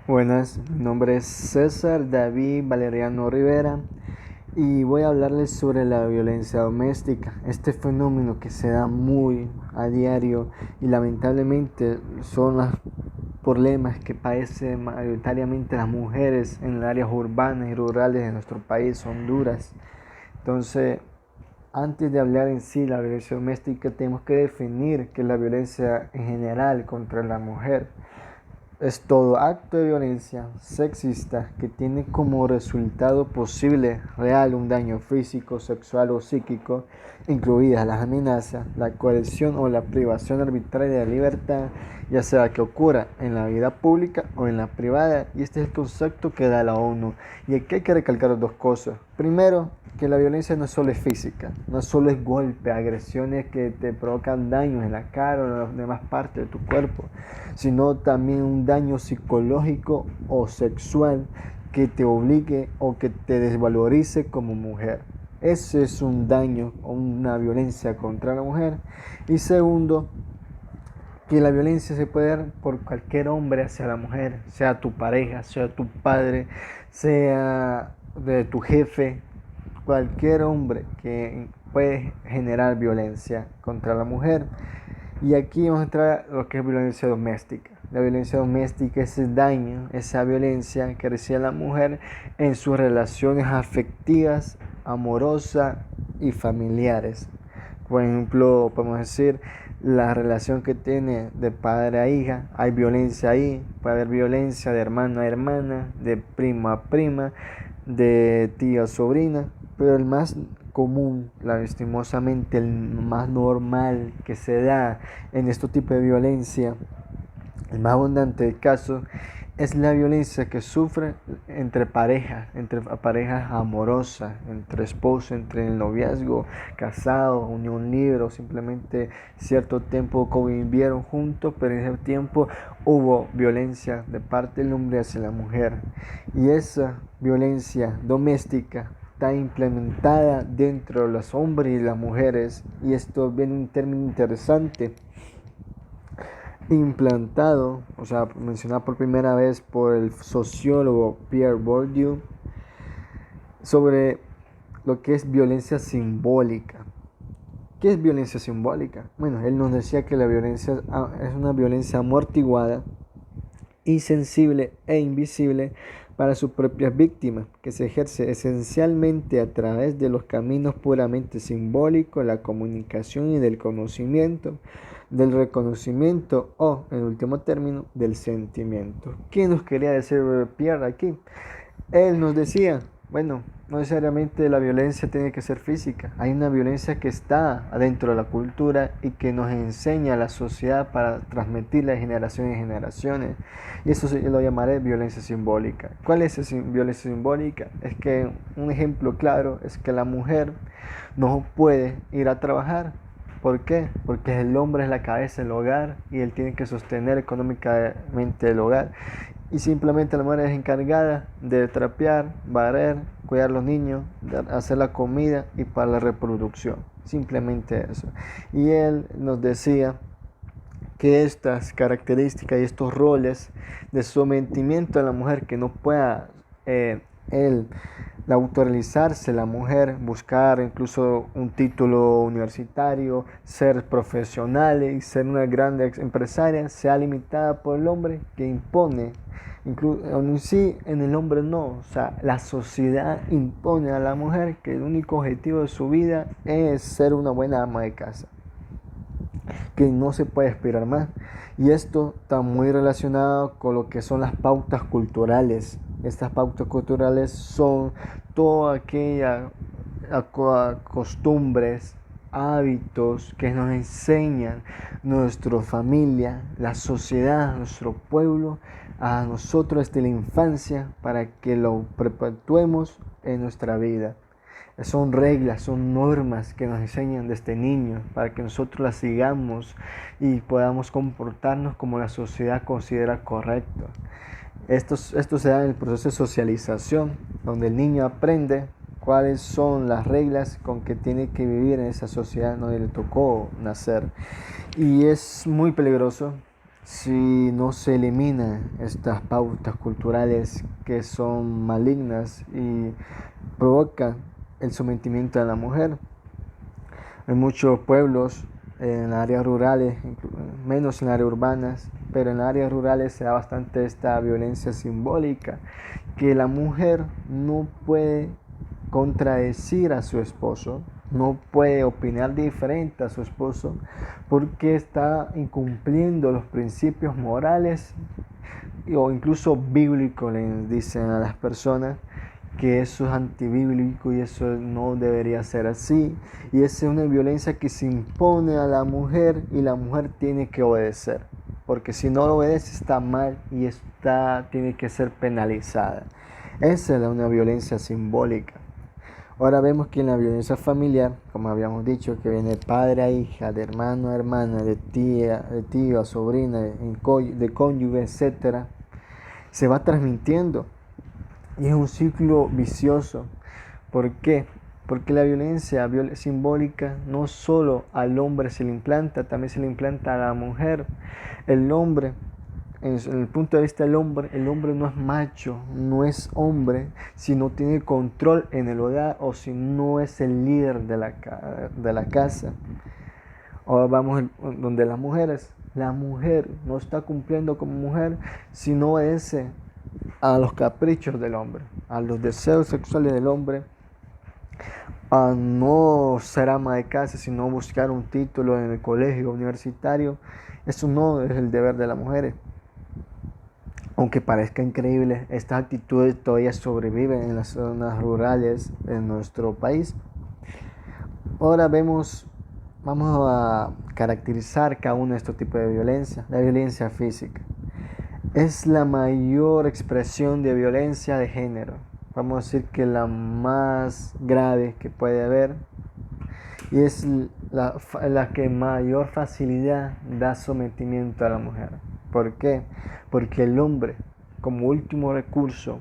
Buenas, mi nombre es César David Valeriano Rivera y voy a hablarles sobre la violencia doméstica. Este fenómeno que se da muy a diario y lamentablemente son los problemas que padecen mayoritariamente las mujeres en las áreas urbanas y rurales de nuestro país, Honduras. Entonces, antes de hablar en sí de la violencia doméstica, tenemos que definir qué es la violencia en general contra la mujer. Es todo acto de violencia sexista que tiene como resultado posible real un daño físico, sexual o psíquico, incluidas las amenazas, la coerción o la privación arbitraria de libertad, ya sea que ocurra en la vida pública o en la privada. Y este es el concepto que da la ONU. Y aquí hay que recalcar dos cosas. Primero, que la violencia no solo es física, no solo es golpe, agresiones que te provocan daños en la cara o en las demás partes de tu cuerpo, sino también un daño psicológico o sexual que te obligue o que te desvalorice como mujer. Ese es un daño o una violencia contra la mujer. Y segundo, que la violencia se puede dar por cualquier hombre hacia la mujer, sea tu pareja, sea tu padre, sea de tu jefe, cualquier hombre que puede generar violencia contra la mujer. Y aquí vamos a entrar a lo que es violencia doméstica. La violencia doméstica es el daño, esa violencia que recibe la mujer en sus relaciones afectivas, amorosas y familiares. Por ejemplo, podemos decir la relación que tiene de padre a hija, hay violencia ahí, puede haber violencia de hermano a hermana, de primo a prima, de tía a sobrina, pero el más común, lastimosamente el más normal que se da en este tipo de violencia, el más abundante de casos, es la violencia que sufre entre parejas amorosas, entre esposos, entre el noviazgo, casados, unión libre o simplemente cierto tiempo convivieron juntos, pero en ese tiempo hubo violencia de parte del hombre hacia la mujer. Y esa violencia doméstica está implementada dentro de los hombres y las mujeres. Y esto viene un término interesante implantado, o sea, mencionado por primera vez por el sociólogo Pierre Bourdieu sobre lo que es violencia simbólica. ¿Qué es violencia simbólica? Bueno, él nos decía que la violencia es una violencia amortiguada, insensible e invisible para sus propias víctimas, que se ejerce esencialmente a través de los caminos puramente simbólicos, la comunicación y del conocimiento, del reconocimiento o, en último término, del sentimiento. ¿Qué nos quería decir Pierre aquí? Él nos decía, bueno, no necesariamente la violencia tiene que ser física. Hay una violencia que está adentro de la cultura y que nos enseña a la sociedad para transmitirla de generaciones en generaciones. Y eso lo llamaré violencia simbólica. ¿Cuál es esa violencia simbólica? Es que un ejemplo claro es que la mujer no puede ir a trabajar. ¿Por qué? Porque el hombre es la cabeza del hogar y él tiene que sostener económicamente el hogar. Y simplemente la mujer es encargada de trapear, barrer, cuidar a los niños, hacer la comida y para la reproducción. Simplemente eso. Y él nos decía que estas características y estos roles de sometimiento a la mujer que no pueda él autorrealizarse la mujer, buscar incluso un título universitario, ser profesional y ser una gran empresaria, sea limitada por el hombre que impone. En sí, en el hombre no, o sea, la sociedad impone a la mujer que el único objetivo de su vida es ser una buena ama de casa, que no se puede aspirar más. Y esto está muy relacionado con lo que son las pautas culturales. Estas pautas culturales son todas aquellas costumbres, hábitos que nos enseñan nuestra familia, la sociedad, nuestro pueblo, a nosotros desde la infancia para que lo perpetuemos en nuestra vida. Son reglas, son normas que nos enseñan desde niños para que nosotros las sigamos y podamos comportarnos como la sociedad considera correcto. Esto se da en el proceso de socialización, donde el niño aprende cuáles son las reglas con que tiene que vivir en esa sociedad donde le tocó nacer. Y es muy peligroso si no se eliminan estas pautas culturales que son malignas y provocan el sometimiento de la mujer. En muchos pueblos, en áreas rurales, menos en áreas urbanas, pero en áreas rurales se da bastante esta violencia simbólica, que la mujer no puede contradecir a su esposo, no puede opinar diferente a su esposo, porque está incumpliendo los principios morales o incluso bíblicos, les dicen a las personas que eso es antibíblico y eso no debería ser así. Y esa es una violencia que se impone a la mujer y la mujer tiene que obedecer. Porque si no obedece está mal y tiene que ser penalizada. Esa es una violencia simbólica. Ahora vemos que en la violencia familiar, como habíamos dicho, que viene de padre a hija, de hermano a hermana, de tía, de tío a sobrina, de cónyuge, etcétera, se va transmitiendo. Y es un ciclo vicioso. ¿Por qué? Porque la violencia simbólica no solo al hombre se le implanta, también se le implanta a la mujer. El hombre, en el punto de vista del hombre, el hombre no es macho, no es hombre si no tiene control en el hogar o si no es el líder de la casa. Ahora vamos donde las mujeres. La mujer no está cumpliendo como mujer si no obedece a los caprichos del hombre, a los deseos sexuales del hombre, a no ser ama de casa, sino buscar un título en el colegio universitario. Eso no es el deber de las mujeres. Aunque parezca increíble, estas actitudes todavía sobreviven en las zonas rurales de nuestro país. Ahora vamos a caracterizar cada uno de estos tipos de violencia. La violencia física es la mayor expresión de violencia de género. Vamos a decir que la más grave que puede haber y es la que mayor facilidad da sometimiento a la mujer. ¿Por qué? Porque el hombre, como último recurso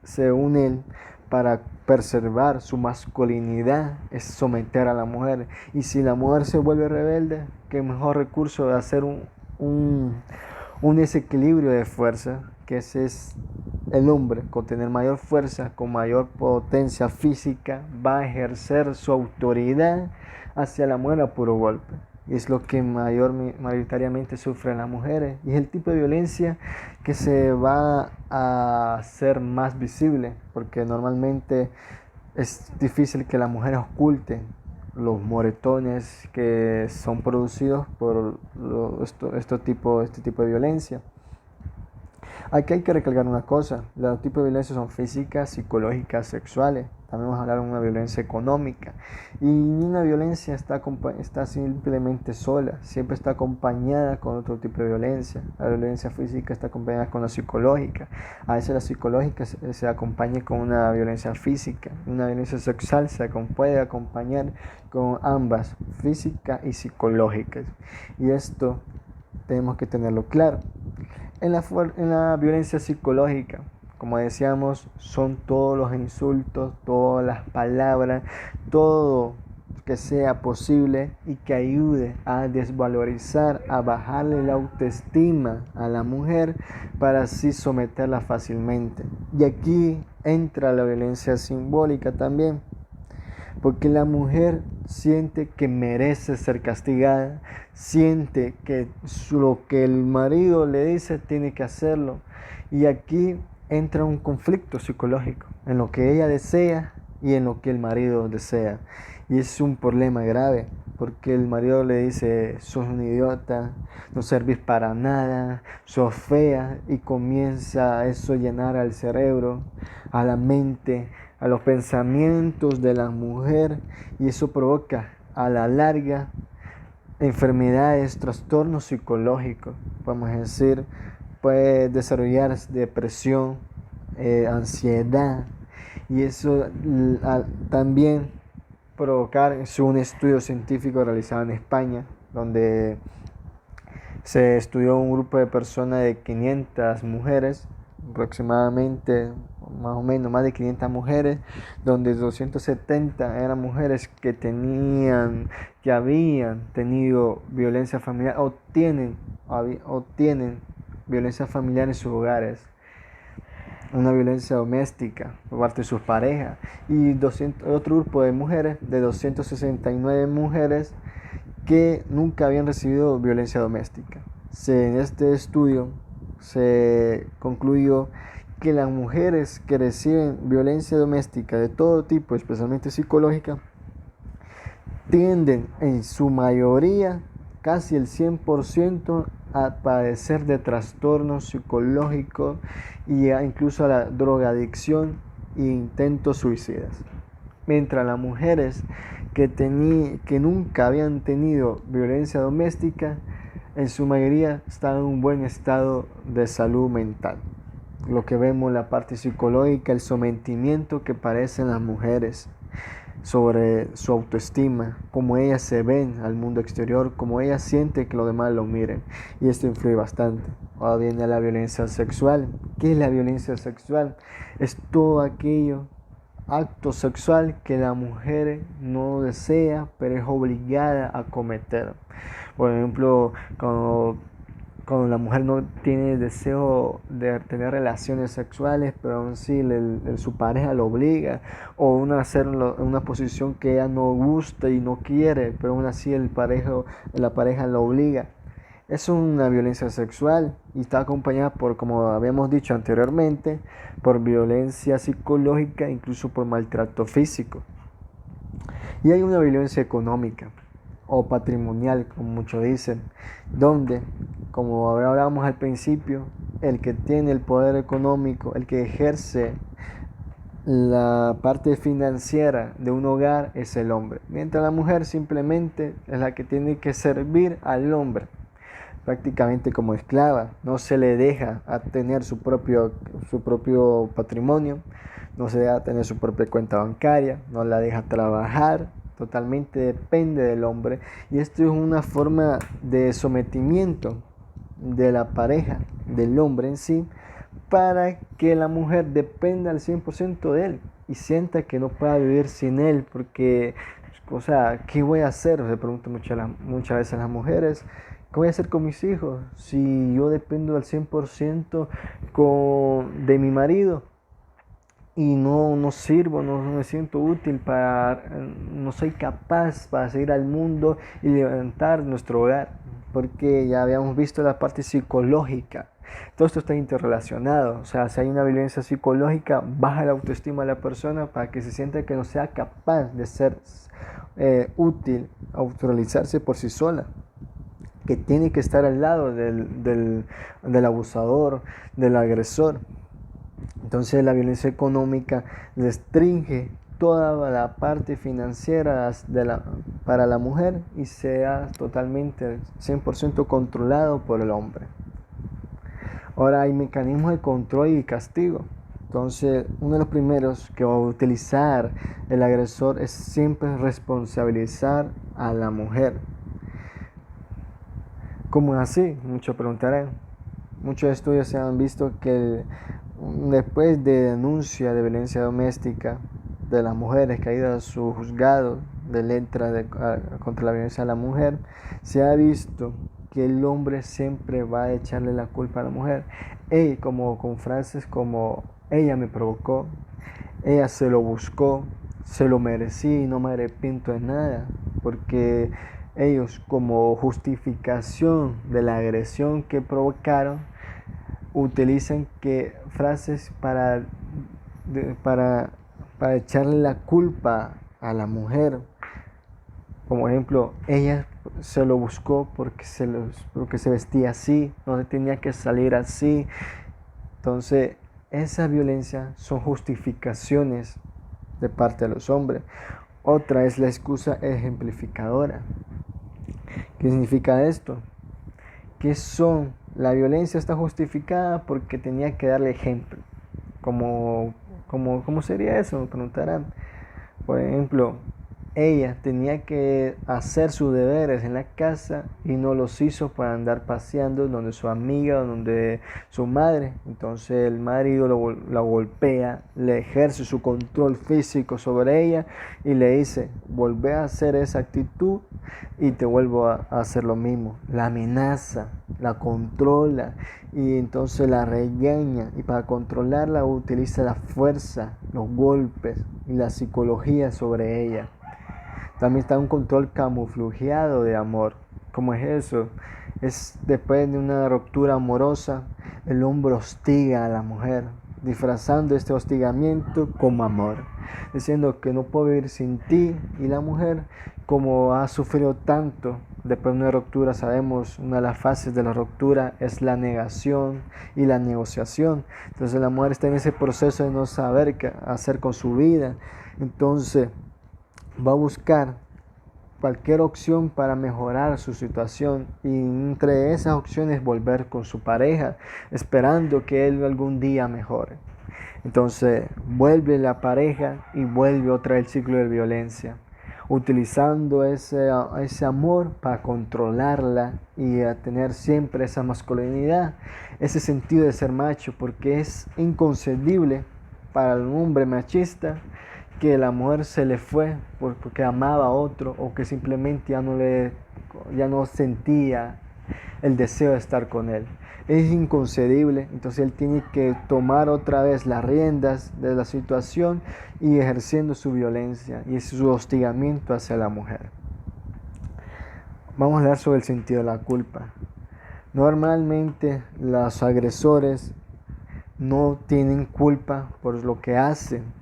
según él, para preservar su masculinidad es someter a la mujer. Y si la mujer se vuelve rebelde, qué mejor recurso de hacer un desequilibrio de fuerza, que ese es el hombre, con tener mayor fuerza, con mayor potencia física, va a ejercer su autoridad hacia la mujer a puro golpe. Y es lo que mayoritariamente sufren las mujeres. Y es el tipo de violencia que se va a hacer más visible, porque normalmente es difícil que las mujeres oculten los moretones que son producidos por este tipo de violencia. Aquí hay que recalcar una cosa, los tipos de violencia son físicas, psicológicas, sexuales. También vamos a hablar de una violencia económica. Y una violencia está simplemente sola, siempre está acompañada con otro tipo de violencia. La violencia física está acompañada con la psicológica. A veces la psicológica se acompaña con una violencia física. Una violencia sexual puede acompañar con ambas, física y psicológica. Y esto tenemos que tenerlo claro. En la violencia psicológica, como decíamos, son todos los insultos, todas las palabras, todo que sea posible y que ayude a desvalorizar, a bajarle la autoestima a la mujer para así someterla fácilmente. Y aquí entra la violencia simbólica también, porque la mujer siente que merece ser castigada, siente que lo que el marido le dice tiene que hacerlo. Y aquí entra un conflicto psicológico en lo que ella desea y en lo que el marido desea. Y es un problema grave, porque el marido le dice, sos un idiota, no servís para nada, sos fea, y comienza eso a llenar al cerebro, a la mente, a los pensamientos de la mujer, y eso provoca a la larga enfermedades, trastornos psicológicos, podemos decir, puede desarrollar depresión, ansiedad, y eso también provocar, es un estudio científico realizado en España, donde se estudió un grupo de personas de 500 mujeres, aproximadamente, más o menos, más de 500 mujeres, donde 270 eran mujeres que habían tenido violencia familiar o tienen o tienen violencia familiar en sus hogares, una violencia doméstica por parte de sus parejas, y otro grupo de mujeres, de 269 mujeres que nunca habían recibido violencia doméstica. En este estudio se concluyó que las mujeres que reciben violencia doméstica de todo tipo, especialmente psicológica, tienden en su mayoría, casi el 100%, a padecer de trastornos psicológicos y incluso a la drogadicción e intentos suicidas. Mientras las mujeres que nunca habían tenido violencia doméstica, en su mayoría están en un buen estado de salud mental. Lo que vemos, la parte psicológica, el sometimiento que padecen las mujeres sobre su autoestima, cómo ellas se ven al mundo exterior, cómo ellas sienten que los demás lo miren, y esto influye bastante. Ahora viene la violencia sexual. ¿Qué es la violencia sexual? Es todo aquello acto sexual que la mujer no desea, pero es obligada a cometer. Por ejemplo, cuando la mujer no tiene deseo de tener relaciones sexuales, pero aún así su pareja lo obliga, o hacer una posición que ella no gusta y no quiere, pero aún así la pareja lo obliga. Es una violencia sexual y está acompañada por, como habíamos dicho anteriormente, por violencia psicológica, incluso por maltrato físico. Y hay una violencia económica o patrimonial, como muchos dicen, donde, como hablábamos al principio, el que tiene el poder económico, el que ejerce la parte financiera de un hogar es el hombre, mientras la mujer simplemente es la que tiene que servir al hombre, prácticamente como esclava. No se le deja a tener su propio patrimonio, no se deja tener su propia cuenta bancaria, no la deja trabajar, totalmente depende del hombre, y esto es una forma de sometimiento de la pareja, del hombre en sí, para que la mujer dependa al 100% de él y sienta que no pueda vivir sin él, porque, o sea, ¿qué voy a hacer? Se preguntan muchas veces las mujeres. ¿Qué voy a hacer con mis hijos si yo dependo al 100% de mi marido y no sirvo, no me siento útil no soy capaz para seguir al mundo y levantar nuestro hogar? Porque ya habíamos visto la parte psicológica. Todo esto está interrelacionado. O sea, si hay una violencia psicológica, baja la autoestima de la persona para que se sienta que no sea capaz de ser útil, autorrealizarse por sí sola, que tiene que estar al lado del abusador, del agresor. Entonces la violencia económica restringe toda la parte financiera para la mujer y sea totalmente 100% controlado por el hombre. Ahora hay mecanismos de control y castigo. Entonces, uno de los primeros que va a utilizar el agresor es siempre responsabilizar a la mujer. ¿Cómo es así? Muchos preguntarán. Muchos estudios se han visto que después de denuncia de violencia doméstica de las mujeres que ha ido a su juzgado de letra contra la violencia de la mujer, se ha visto que el hombre siempre va a echarle la culpa a la mujer. Como con frases como: ella me provocó, ella se lo buscó, se lo merecí y no me arrepiento de nada, porque ellos, como justificación de la agresión que provocaron, utilizan frases para echarle la culpa a la mujer. Como ejemplo, ella se lo buscó porque se vestía así, no se tenía que salir así. Entonces, esa violencia son justificaciones de parte de los hombres. Otra es la excusa ejemplificadora. ¿Qué significa esto? La violencia está justificada porque tenía que darle ejemplo. ¿Cómo sería eso? Me preguntarán. Por ejemplo, ella tenía que hacer sus deberes en la casa y no los hizo para andar paseando donde su amiga o donde su madre. Entonces el marido la golpea, le ejerce su control físico sobre ella y le dice, volvé a hacer esa actitud y te vuelvo a hacer lo mismo. La amenaza, la controla y entonces la regaña, y para controlarla utiliza la fuerza, los golpes y la psicología sobre ella. También está un control camuflajeado de amor. ¿Cómo es eso? Es después de una ruptura amorosa, el hombre hostiga a la mujer, disfrazando este hostigamiento como amor, diciendo que no puedo vivir sin ti. Y la mujer, como ha sufrido tanto, después de una ruptura, sabemos, una de las fases de la ruptura es la negación y la negociación. Entonces la mujer está en ese proceso de no saber qué hacer con su vida. Entonces va a buscar cualquier opción para mejorar su situación, y entre esas opciones volver con su pareja, esperando que él algún día mejore. Entonces vuelve la pareja y vuelve otra vez el ciclo de violencia, utilizando ese amor para controlarla y a tener siempre esa masculinidad, ese sentido de ser macho, porque es inconcebible para el hombre machista que la mujer se le fue porque amaba a otro, o que simplemente ya no sentía el deseo de estar con él. Es inconcebible. Entonces él tiene que tomar otra vez las riendas de la situación y ejerciendo su violencia y su hostigamiento hacia la mujer. Vamos a hablar sobre el sentido de la culpa. Normalmente los agresores no tienen culpa por lo que hacen.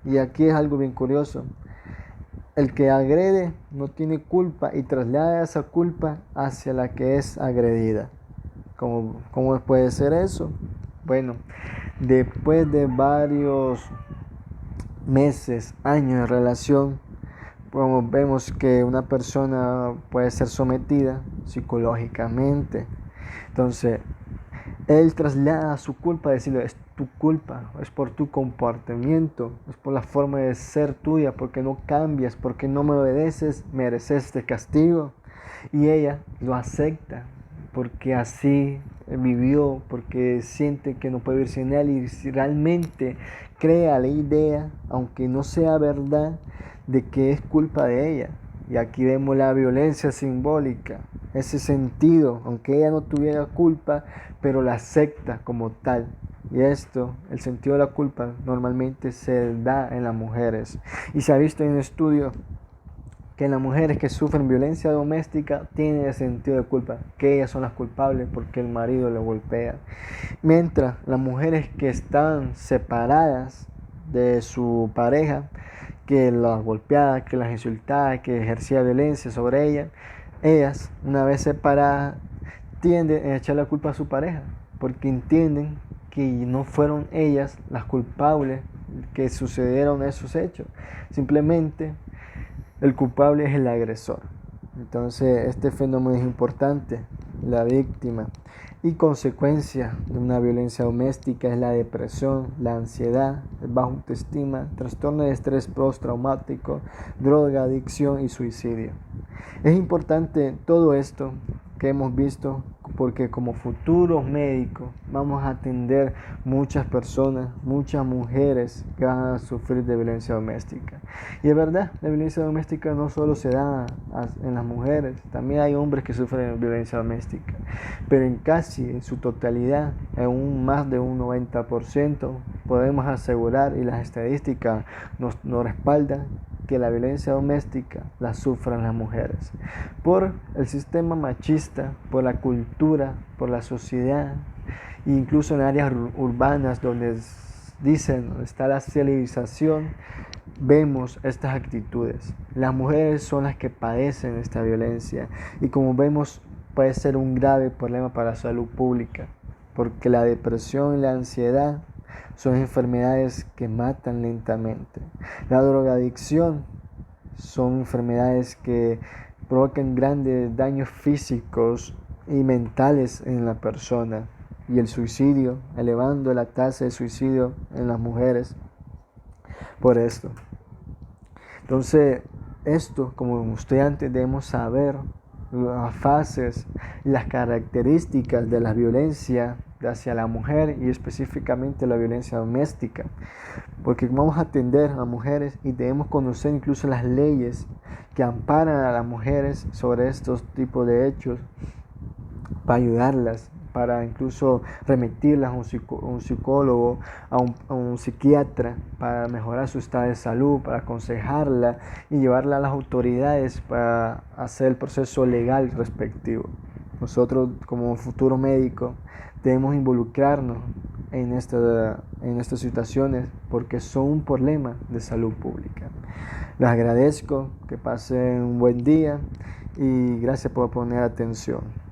Y aquí es algo bien curioso. El que agrede no tiene culpa y traslada esa culpa hacia la que es agredida. ¿Cómo puede ser eso? Bueno, después de varios meses, años de relación, como vemos que una persona puede ser sometida psicológicamente. Entonces, él traslada su culpa, decirle, es tu culpa, es por tu comportamiento, es por la forma de ser tuya, porque no cambias, porque no me obedeces, mereces este castigo. Y ella lo acepta, porque así vivió, porque siente que no puede vivir sin él, y si realmente crea la idea, aunque no sea verdad, de que es culpa de ella. Y aquí vemos la violencia simbólica, ese sentido, aunque ella no tuviera culpa, pero la acepta como tal. Y esto, el sentido de la culpa, normalmente se da en las mujeres. Y se ha visto en un estudio que en las mujeres que sufren violencia doméstica tienen el sentido de culpa, que ellas son las culpables porque el marido le golpea. Mientras las mujeres que están separadas de su pareja, que las golpeaba, que las insultaba, que ejercía violencia sobre ellas, una vez separadas, tienden a echar la culpa a su pareja, porque entienden que no fueron ellas las culpables que sucedieron esos hechos. Simplemente el culpable es el agresor. Entonces este fenómeno es importante. La víctima y consecuencia de una violencia doméstica es la depresión, la ansiedad, el bajo autoestima, trastorno de estrés postraumático, droga, adicción y suicidio. Es importante todo esto que hemos visto, porque como futuros médicos vamos a atender muchas personas, muchas mujeres que van a sufrir de violencia doméstica. Y es verdad, la violencia doméstica no solo se da en las mujeres, también hay hombres que sufren de violencia doméstica, pero en su totalidad, en un más de un 90%, podemos asegurar, y las estadísticas nos respaldan, que la violencia doméstica la sufran las mujeres, por el sistema machista, por la cultura, por la sociedad, incluso en áreas urbanas donde está la civilización, vemos estas actitudes. Las mujeres son las que padecen esta violencia, y como vemos puede ser un grave problema para la salud pública, porque la depresión y la ansiedad son enfermedades que matan lentamente. La drogadicción son enfermedades que provocan grandes daños físicos y mentales en la persona. Y el suicidio, elevando la tasa de suicidio en las mujeres por esto. Entonces, esto, como estudiantes, debemos saber las fases y las características de la violencia hacia la mujer y específicamente la violencia doméstica, porque vamos a atender a mujeres y debemos conocer incluso las leyes que amparan a las mujeres sobre estos tipos de hechos para ayudarlas, para incluso remitirlas a un psicólogo, a un psiquiatra, para mejorar su estado de salud, para aconsejarla y llevarla a las autoridades para hacer el proceso legal respectivo. Nosotros como futuro médico debemos involucrarnos en estas situaciones porque son un problema de salud pública. Les agradezco, que pasen un buen día y gracias por poner atención.